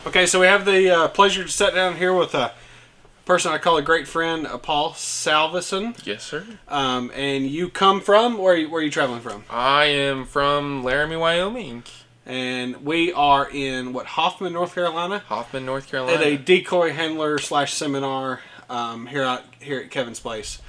Okay, so we have the pleasure to sit down here with a person I call a great friend, Paul Salveson. Yes, sir. And you come from, where are you traveling from? I am from Laramie, Wyoming. And we are in, Hoffman, North Carolina? Hoffman, North Carolina. At a decoy handler / seminar here at Kevin's place.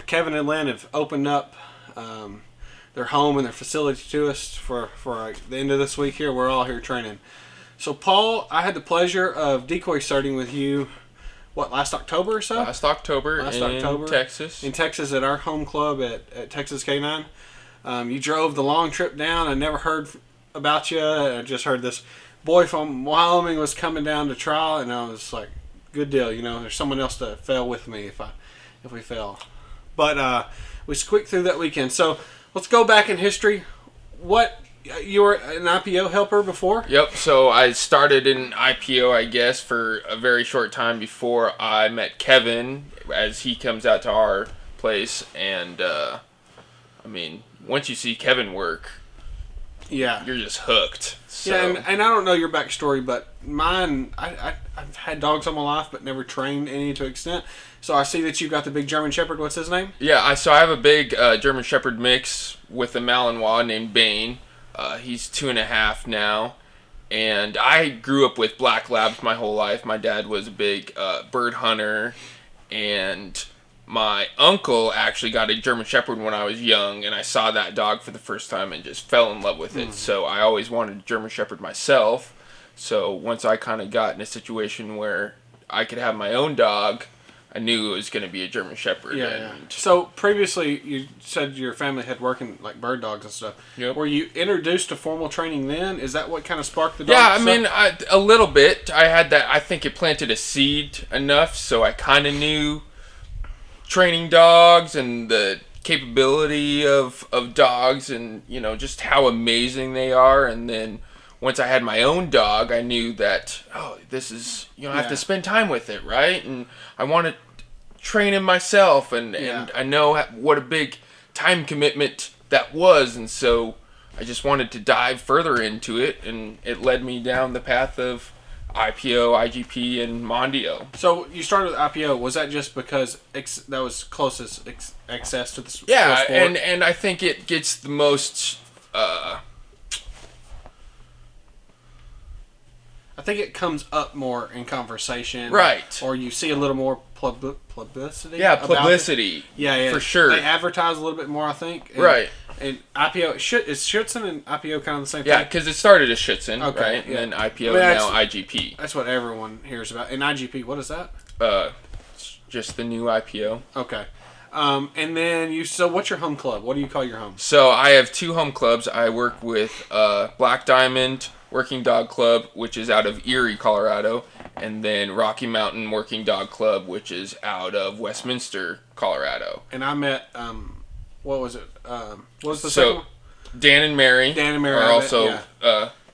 Kevin and Lynn have opened up their home and their facility to us for the end of this week here. We're all here training. So, Paul, I had the pleasure of decoy starting with you, last October or so? Last October in Texas. In Texas at our home club at Texas K9. You drove the long trip down. I never heard about you. I just heard this boy from Wyoming was coming down to trial, and I was like, good deal. There's someone else to fail with me if we fail. But we squeaked through that weekend. So let's go back in history. You were an IPO helper before? Yep. So I started in IPO, I guess, for a very short time before I met Kevin as he comes out to our place. And, once you see Kevin work, yeah, you're just hooked. So. Yeah, and I don't know your backstory, but mine, I've had dogs all my life, but never trained any to extent. So I see that you've got the big German Shepherd. What's his name? Yeah, I have a big German Shepherd mix with a Malinois named Bane. He's 2.5 now, and I grew up with black labs my whole life. My dad was a big bird hunter, and my uncle actually got a German Shepherd when I was young, and I saw that dog for the first time and just fell in love with it. So I always wanted a German Shepherd myself. So once I kind of got in a situation where I could have my own dog, I knew it was going to be a German Shepherd. Yeah. So previously, you said your family had working like bird dogs and stuff. Yep. Were you introduced to formal training then? Is that what kind of sparked the dog? Yeah, a little bit. I had that. I think it planted a seed enough, so I kind of knew training dogs and the capability of dogs, and just how amazing they are. And then once I had my own dog, I knew that this is I have to spend time with it, right? And I want to train him myself, and I know what a big time commitment that was, and so I just wanted to dive further into it, and it led me down the path of IPO, IGP, and Mondio. So you started with IPO. Was that just because that was closest access to the sport? Yeah, and I think it gets the most. I think it comes up more in conversation, right? Or you see a little more publicity. Yeah, publicity. Yeah, for sure. They advertise a little bit more, I think. Right. And IPO is Schutzen and IPO kind of the same thing? Yeah, because it started as Schutzen, right? Yeah. And then IPO, and now IGP. That's what everyone hears about. And IGP, what is that? It's just the new IPO. Okay. And then so what's your home club? What do you call your home? So I have 2 home clubs. I work with Black Diamond Working Dog Club, which is out of Erie, Colorado, and then Rocky Mountain Working Dog Club, which is out of Westminster, Colorado. And I met, what was it? What was the second one? Dan and Mary are also,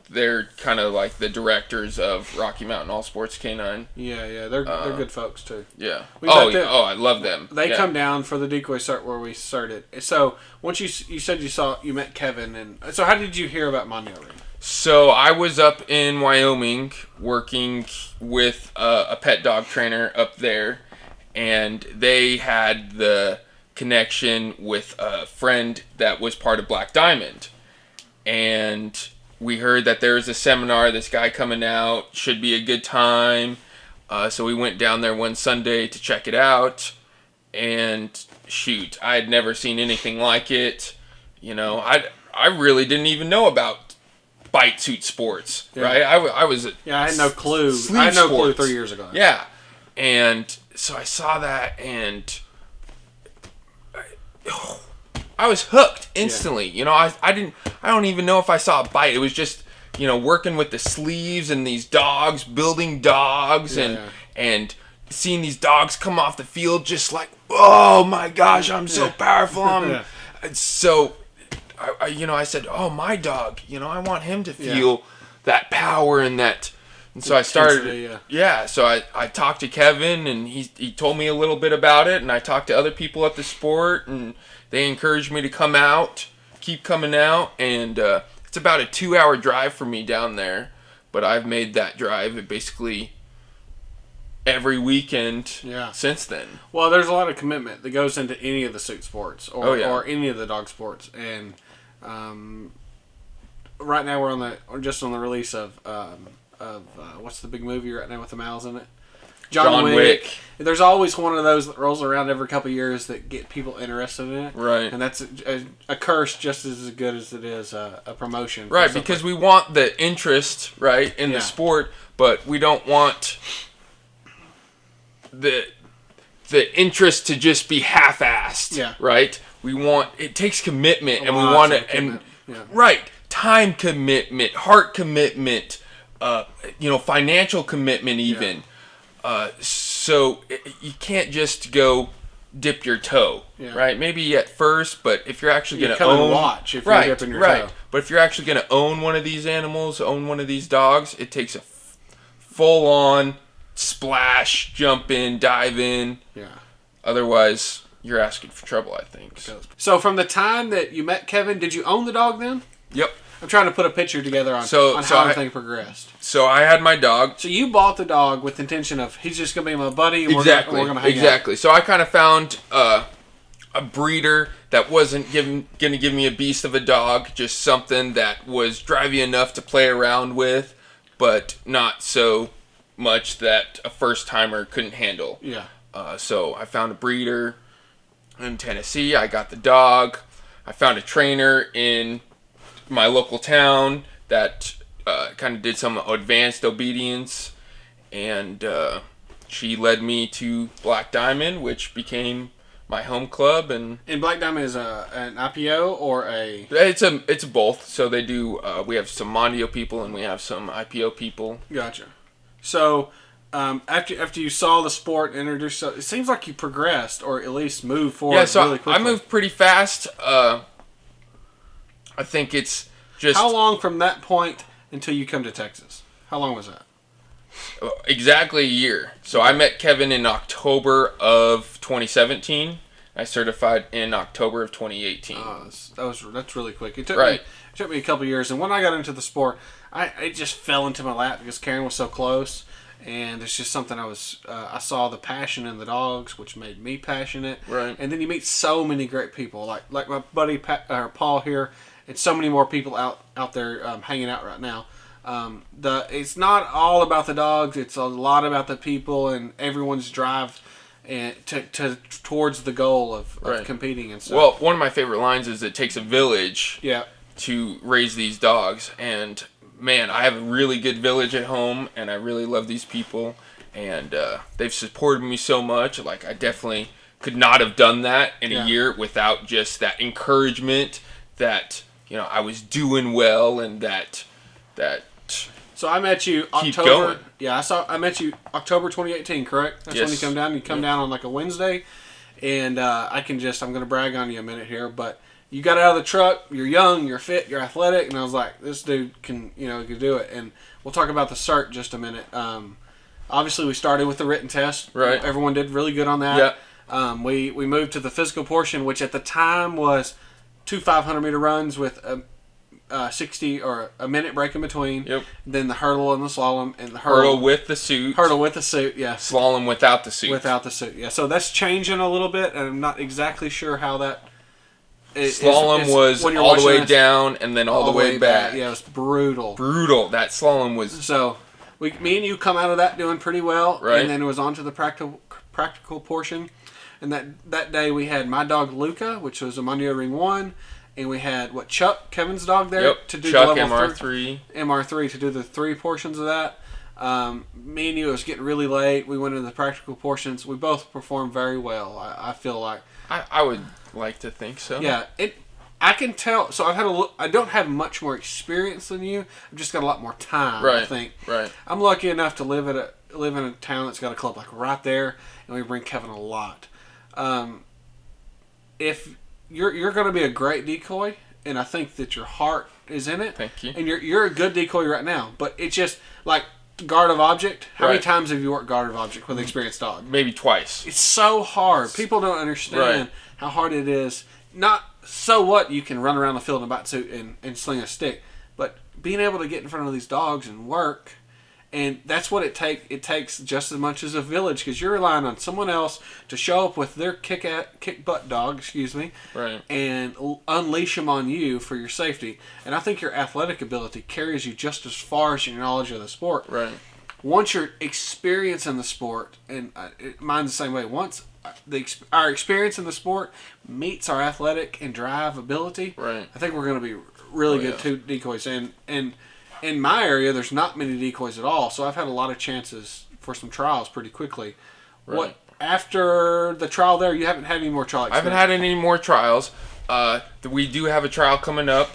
they're kind of like the directors of Rocky Mountain All Sports K9. Yeah, they're good folks too. Yeah. I love them. They come down for the decoy start where we started. So once you said you met Kevin, and so how did you hear about Mondio? So I was up in Wyoming working with a pet dog trainer up there, and they had the connection with a friend that was part of Black Diamond, and we heard that there was a seminar, this guy coming out, should be a good time. So we went down there one Sunday to check it out, and shoot, I had never seen anything like it. I really didn't even know about bite suit sports, right? I was I had no clue. I had no clue 3 years ago. Yeah, and so I saw that, and I was hooked instantly. I don't even know if I saw a bite. It was just working with the sleeves and these dogs, building dogs, and seeing these dogs come off the field, just like, oh my gosh, I'm so powerful. So I said, oh, my dog, I want him to feel that power and that. And so I started, so I talked to Kevin, and he told me a little bit about it, and I talked to other people at the sport, and they encouraged me to come out, keep coming out, and it's about a 2-hour drive for me down there. but I've made that drive basically every weekend since then. Well, there's a lot of commitment that goes into any of the suit sports or any of the dog sports, and right now we're just on the release of what's the big movie right now with the mouths in it? John Wick. There's always one of those that rolls around every couple of years that get people interested in it. Right. And that's a curse just as good as it is a promotion. Right, because we want the interest, right, in the sport, but we don't want the interest to just be half-assed. Yeah. Right? It takes commitment, and we want it, right, time commitment, heart commitment, financial commitment even. So you can't just go dip your toe, right? Maybe at first, but if you're actually going to watch if you're dipping your toe. But if you're actually going to own one of these animals, own one of these dogs, it takes a full-on splash, jump in, dive in. Yeah. Otherwise, you're asking for trouble, I think. So from the time that you met Kevin, did you own the dog then? Yep. I'm trying to put a picture together on how everything progressed. So I had my dog. So you bought the dog with the intention of he's just going to be my buddy and we're going to hang out. Exactly. So I kind of found a breeder that wasn't going to give me a beast of a dog, just something that was drivey enough to play around with, but not so much that a first-timer couldn't handle. Yeah. So I found a breeder in Tennessee. I got the dog. I found a trainer in my local town that kind of did some advanced obedience, and she led me to Black Diamond, which became my home club. And Black Diamond is an IPO or a... It's both. So they do. We have some Mondio people and we have some IPO people. Gotcha. So after you saw the sport and introduced, it seems like you progressed or at least moved forward. Yeah. So really quickly. I moved pretty fast. I think it's just... How long from that point until you come to Texas? How long was that? Exactly a year. So I met Kevin in October of 2017. I certified in October of 2018. That's really quick. It took me a couple years, and when I got into the sport, it just fell into my lap because Karen was so close, and it's just something I saw the passion in the dogs, which made me passionate. Right. And then you meet so many great people, like my buddy Paul here, and so many more people out there hanging out right now. It's not all about the dogs; it's a lot about the people and everyone's drive and towards the goal of competing and stuff. Well, one of my favorite lines is it takes a village to raise these dogs, and man, I have a really good village at home, and I really love these people, and they've supported me so much. Like, I definitely could not have done that in a year without just that encouragement that I was doing well, and that. So I met you October. Going. Yeah, I met you October 2018, correct? That's when you come down. You come down on like a Wednesday, and I'm going to brag on you a minute here, but you got out of the truck. You're young, you're fit, you're athletic, and I was like, this dude can do it. And we'll talk about the cert in just a minute. Obviously, we started with the written test. Right. Everyone did really good on that. Yeah. We moved to the physical portion, which at the time was 2 500-meter runs with 60 or a minute break in between. Yep. Then the hurdle and the slalom and the hurdle with the suit. Hurdle with the suit, yeah. Slalom without the suit. Without the suit, yeah. So that's changing a little bit, and I'm not exactly sure how that. Slalom was all the way down and then all the way back. Yeah, it was brutal. Brutal. That slalom was. So, me and you come out of that doing pretty well, right? And then it was on to the practical portion. And that day we had my dog Luca, which was a Mondio Ring 1. And we had Chuck, Kevin's dog there, to do Chuck, the level MR3. MR3 to do the 3 portions of that. Me and you, it was getting really late. We went into the practical portions. We both performed very well. I feel like. I would like to think so. Yeah, I can tell. So I don't have much more experience than you. I've just got a lot more time. Right. I think. Right. I'm lucky enough to live in a town that's got a club like right there, and we bring Kevin a lot. If You're going to be a great decoy, and I think that your heart is in it. Thank you. And you're a good decoy right now, but it's just like guard of object. How many times have you worked guard of object with an experienced dog? Maybe twice. It's so hard. People don't understand how hard it is. Not so what you can run around the field in a bat suit and sling a stick, but being able to get in front of these dogs and work. And that's what it takes just as much as a village, because you're relying on someone else to show up with their kick butt dog, right, and unleash them on you for your safety. And I think your athletic ability carries you just as far as your knowledge of the sport. right. Once you're experiencing the sport, and mine's the same way. Once our experience in the sport meets our athletic and drive ability, Right. I think we're going to be really good to decoys. And in my area, there's not many decoys at all, so I've had a lot of chances for some trials pretty quickly. Right. What after the trial there, you haven't had any more trial experience? I haven't had any more trials. We do have a trial coming up.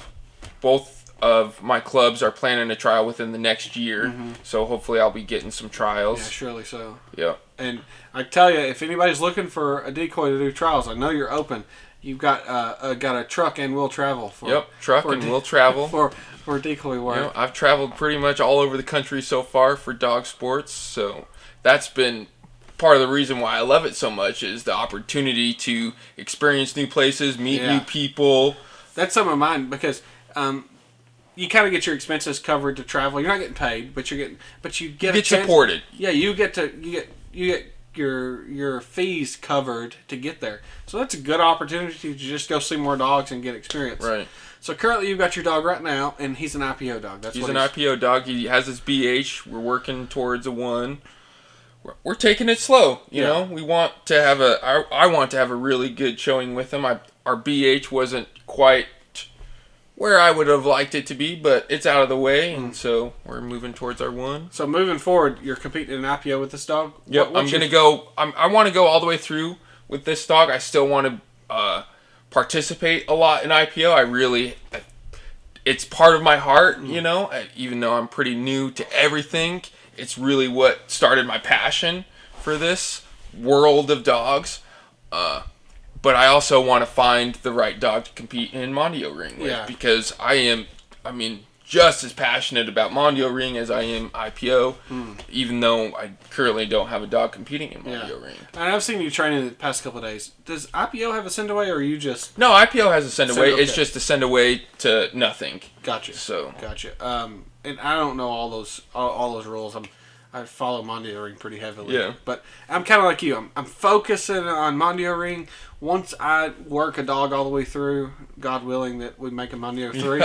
Both of my clubs are planning a trial within the next year, so hopefully I'll be getting some trials. Yeah, surely so. Yeah. And I tell you, if anybody's looking for a decoy to do trials, I know you're open. You've got a truck and will travel. Truck and will travel. For decoy work. You know, I've traveled pretty much all over the country so far for dog sports, so that's been part of the reason why I love it so much, is the opportunity to experience new places, meet new people. That's some of mine, because you kind of get your expenses covered to travel. You're not getting paid, but you get supported. Yeah, you get your fees covered to get there. So that's a good opportunity to just go see more dogs and get experience. Right. So currently you've got your dog right now, and he's an IPO dog. He's an IPO dog. He has his BH. We're working towards a 1. We're taking it slow. You know, we want to have I want to have a really good showing with him. Our BH wasn't quite where I would have liked it to be, but it's out of the way, and so we're moving towards our 1. So moving forward, you're competing in an IPO with this dog? Yep, I'm going to go. I want to go all the way through with this dog. I still want to participate a lot in IPO. It's part of my heart, you know, even though I'm pretty new to everything. It's really what started my passion for this world of dogs. But I also want to find the right dog to compete in Mondio Ring with, because I am, just as passionate about Mondio Ring as I am IPO, even though I currently don't have a dog competing in MondioRing. And I've seen you training the past couple of days. Does IPO have a send away, or are you just... No, IPO has a send away. It's just a send away to nothing. Gotcha. So. Gotcha. And I don't know all those rules. I follow Mondio Ring pretty heavily. Yeah. But I'm kind of like you. I'm focusing on Mondio Ring. Once I work a dog all the way through, God willing that we make a Mondio 3,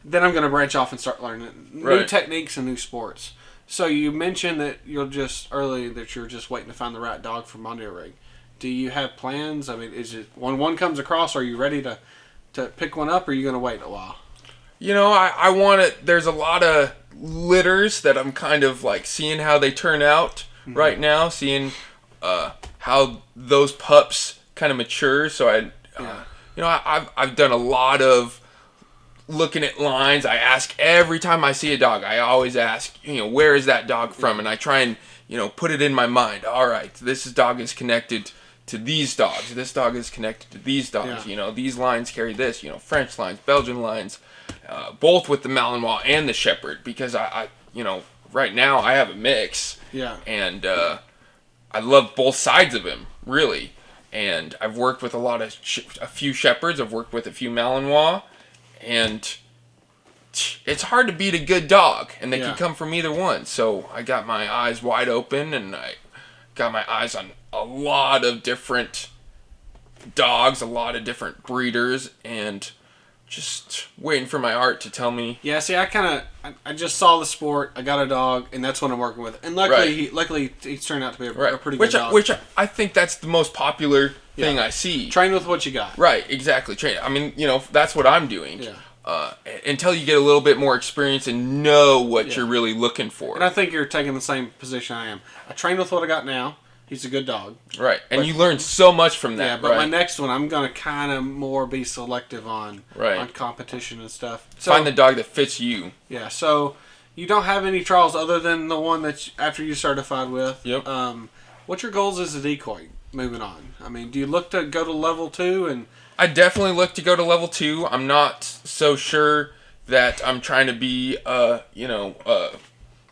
then I'm going to branch off and start learning new techniques and new sports. So you mentioned that you're just waiting to find the right dog for Mondio Ring. Do you have plans? I mean, is it when one comes across, are you ready to pick one up, or are you going to wait a while? You know, I want to... There's a lot of litters that I'm kind of like seeing how they turn out right now, seeing how those pups kind of mature. So I've done a lot of looking at lines. I ask every time I see a dog. I always ask, where is that dog from? And I try and put it in my mind. All right, this dog is connected to these dogs. This dog is connected to these dogs. These lines carry this. French lines, Belgian lines. Both with the Malinois and the Shepherd, because I right now I have a mix. Yeah. And I love both sides of him, really. And I've worked with a few Shepherds. I've worked with a few Malinois, and it's hard to beat a good dog, and they can come from either one. So I got my eyes wide open, and I got my eyes on a lot of different dogs, a lot of different breeders, and just waiting for my art to tell me. Yeah, see, I just saw the sport. I got a dog, and that's what I'm working with. And luckily, he's turned out to be a pretty good dog. Which I think that's the most popular thing I see. Train with what you got. Right, exactly. Train. That's what I'm doing. Yeah. Until you get a little bit more experience and know what you're really looking for. And I think you're taking the same position I am. I train with what I got now. He's a good dog. Right. And you learn so much from that. Yeah, but my next one, I'm going to kind of more be selective on competition and stuff. So, find the dog that fits you. Yeah, so you don't have any trials other than the one that after you certified with. Yep. What's your goals as a decoy moving on? I mean, do you look to go to level 2? And I definitely look to go to level 2. I'm not so sure that I'm trying to be,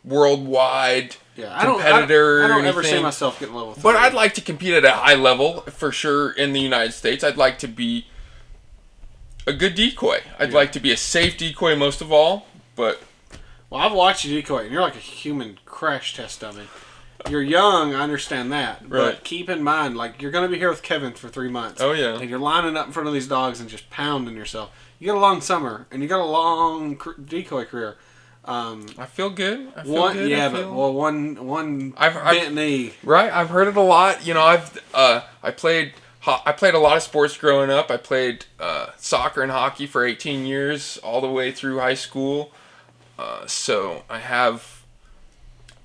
worldwide competitor. I don't ever see myself getting level 3. But I'd like to compete at a high level for sure in the United States. I'd like to be a good decoy. I'd like to be a safe decoy most of all, but... Well, I've watched you decoy, and you're like a human crash test dummy. You're young, I understand that. But Right. keep in mind, like, you're going to be here with Kevin for 3 months. Oh, yeah. And you're lining up in front of these dogs and just pounding yourself. You got a long summer, and you got a long decoy career. I feel good. I feel One, good. yeah, I feel... but well, one I've bent knee. Right, I've heard it a lot. You know, I played a lot of sports growing up. I played soccer and hockey for 18 years, all the way through high school. So I have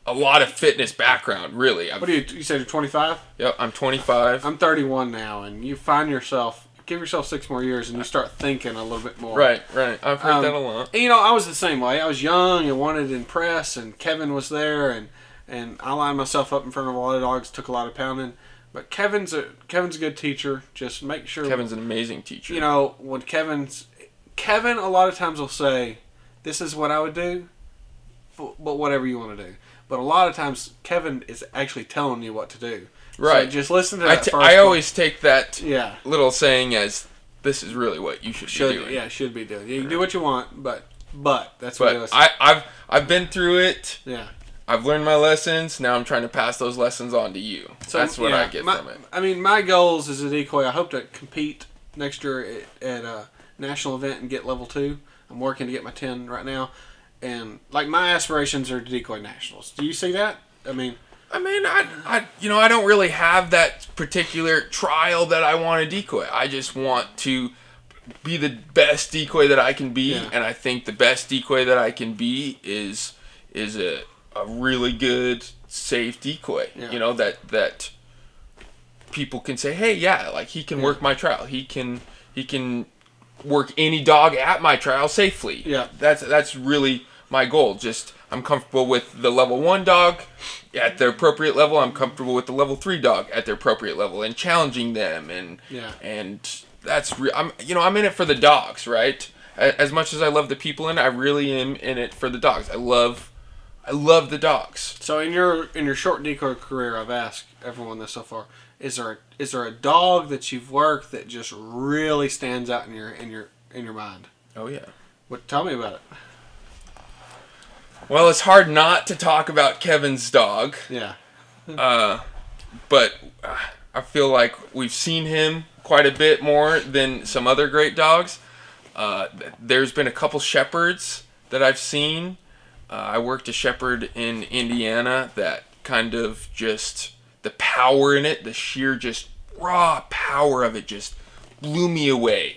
a lot of fitness background, really. What do you said you're 25? Yep, I'm 25. I'm 31 now, and you find yourself, give yourself 6 more years, and you start thinking a little bit more. Right. I've heard that a lot. And, you know, I was the same way. I was young and wanted to impress, and Kevin was there, and I lined myself up in front of a lot of dogs, took a lot of pounding. But Kevin's a good teacher. Just make sure. Kevin's an amazing teacher. You know, when Kevin a lot of times will say, "This is what I would do," but whatever you want to do. But a lot of times, Kevin is actually telling you what to do. Right. So just listen to that first. I always take that Yeah. little saying as, this is really what you should be doing. Yeah, should be doing. You can do what you want, but that's what it is. I've been through it. Yeah. I've learned my lessons. Now I'm trying to pass those lessons on to you. So that's what I get from it. I mean, my goals as a decoy, I hope to compete next year at a national event and get level 2. I'm working to get my 10 right now. And, like, my aspirations are decoy nationals. Do you see that? I mean, I don't really have that particular trial that I want to decoy. I just want to be the best decoy that I can be, and I think the best decoy that I can be is a really good, safe decoy. Yeah. You know, that people can say, hey, yeah, like, he can work my trial. He can work any dog at my trial safely. Yeah. That's really my goal. Just, I'm comfortable with the level 1 dog at their appropriate level. I'm comfortable with the level 3 dog at their appropriate level, and challenging them, and that's I'm in it for the dogs, right? As much as I love the people in it, I really am in it for the dogs. I love the dogs. So in your short decoy career, I've asked everyone this so far: is there a dog that you've worked that just really stands out in your mind? Oh yeah. Tell me about it. Well, it's hard not to talk about Kevin's dog. Yeah. But I feel like we've seen him quite a bit more than some other great dogs. There's been a couple shepherds that I've seen. I worked a shepherd in Indiana that kind of just, the power in it, the sheer just raw power of it just blew me away.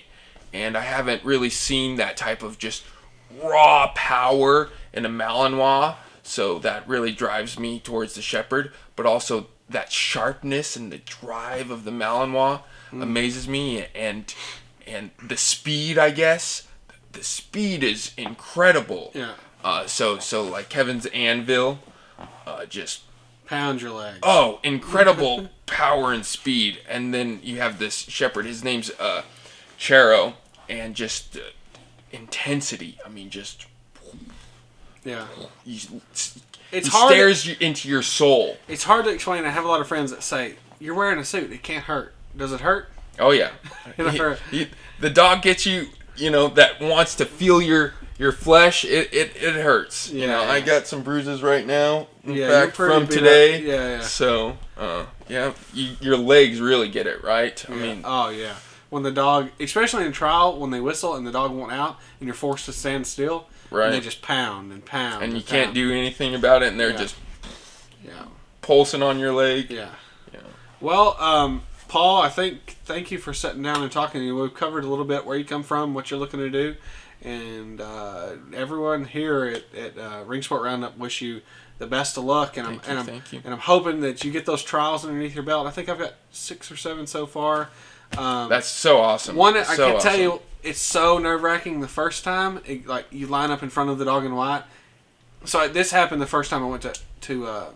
And I haven't really seen that type of just raw power in a Malinois, so that really drives me towards the shepherd. But also that sharpness and the drive of the Malinois amazes me, and the speed, I guess. The speed is incredible. Yeah. So like Kevin's Anvil, just pound your legs. Oh, incredible power and speed. And then you have this shepherd. His name's Charo, and just intensity. I mean, just yeah. He hard stares you into your soul. It's hard to explain. I have a lot of friends that say, "You're wearing a suit. It can't hurt." Does it hurt? Oh yeah. The dog gets you. You know, that wants to feel your flesh. It hurts. Yeah, you know, yeah. I got some bruises right now. In Yeah, fact, from today. Yeah. So, your legs really get it, right? I mean, oh yeah. When the dog, especially in trial, when they whistle and the dog won't out, and you're forced to stand still, right? And they just pound and pound, and you can't do anything about it, and they're just pulsing on your leg. Yeah. Well, Paul, thank you for sitting down and talking to you. We've covered a little bit where you come from, what you're looking to do, and everyone here at Ring Sport Roundup wish you the best of luck. And Thank you. And I'm hoping that you get those trials underneath your belt. I think I've got 6 or 7 so far. That's so awesome. One, I can tell you, it's so nerve-wracking the first time. Like, you line up in front of the dog in white. So this happened the first time I went to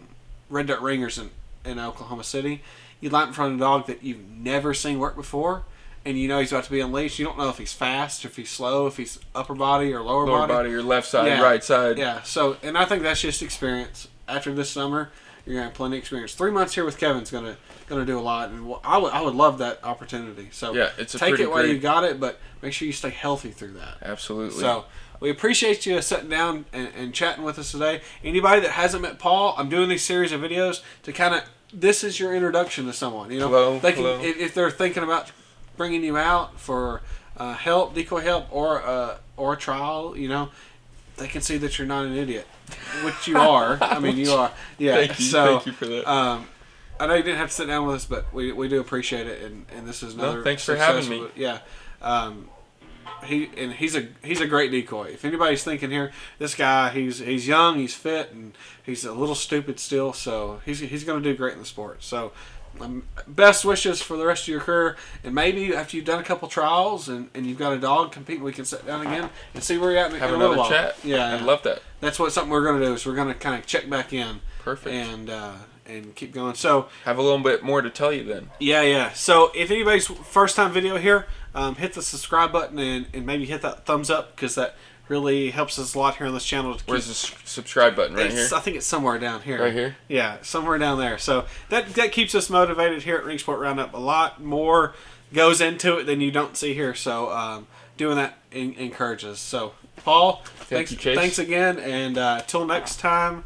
Red Dirt Ringers in Oklahoma City. You line up in front of a dog that you've never seen work before, and you know he's about to be unleashed. You don't know if he's fast, if he's slow, if he's upper body or lower body. Or left side, right side. Yeah. So, and I think that's just experience. after this summer, you're gonna have plenty of experience. 3 months here with Kevin's gonna do a lot, and I would love that opportunity. So yeah, it's a take pretty it while great... you got it, but make sure you stay healthy through that. Absolutely. So we appreciate you sitting down and chatting with us today. Anybody that hasn't met Paul, I'm doing these series of videos to kind of, this is your introduction to someone. You know, hello, they can, hello. if they're thinking about bringing you out for help, decoy help, or a trial, you know, they can see that you're not an idiot, which you are. I mean, you are. Yeah. Thank you. So, Thank you for that. I know you didn't have to sit down with us, but we do appreciate it, and this is another. No, thanks for having me. Yeah. He's a great decoy. If anybody's thinking here, this guy, he's young, he's fit, and he's a little stupid still, so he's going to do great in the sport. So, best wishes for the rest of your career, and maybe after you've done a couple trials and you've got a dog competing, we can sit down again and see where you're at. Have in a another little while. chat. Yeah, I'd love that. That's something we're going to do. Is we're going to kind of check back in. Perfect. And keep going. So have a little bit more to tell you then. Yeah. So if anybody's first time video here, hit the subscribe button and maybe hit that thumbs up, because that really helps us a lot here on this channel. Where's the subscribe button? Right here? I think it's somewhere down here. Right here? Yeah, somewhere down there. So that keeps us motivated here at Ring Sport Roundup. A lot more goes into it than you don't see here. So doing that encourages. So Paul, Thank you, Chase. Thanks again, and till next time.